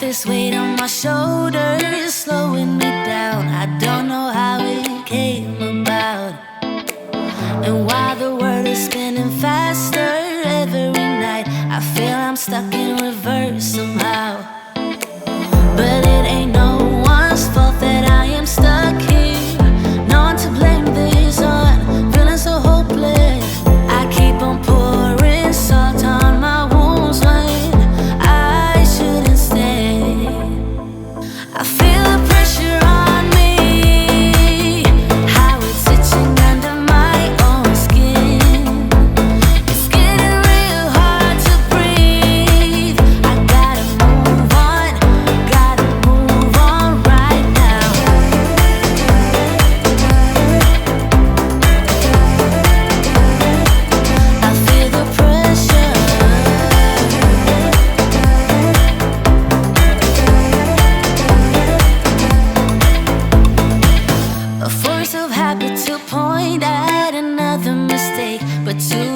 this weight on my shoulders, slowing me down. I don't know how it came about. And while the world is spinning faster every night, I feel I'm stuck in reverse somehow. But it ain't no one's fault that I am stuck here. No one to blame this on, feeling so hopeless. I keep on pouring salt on my wounds when I shouldn't stay. I feel the pressure on me, how it's itching under my own skin. It's getting real hard to breathe. I gotta move on right now. I feel the pressure. A force of habit to point at another mistake, but too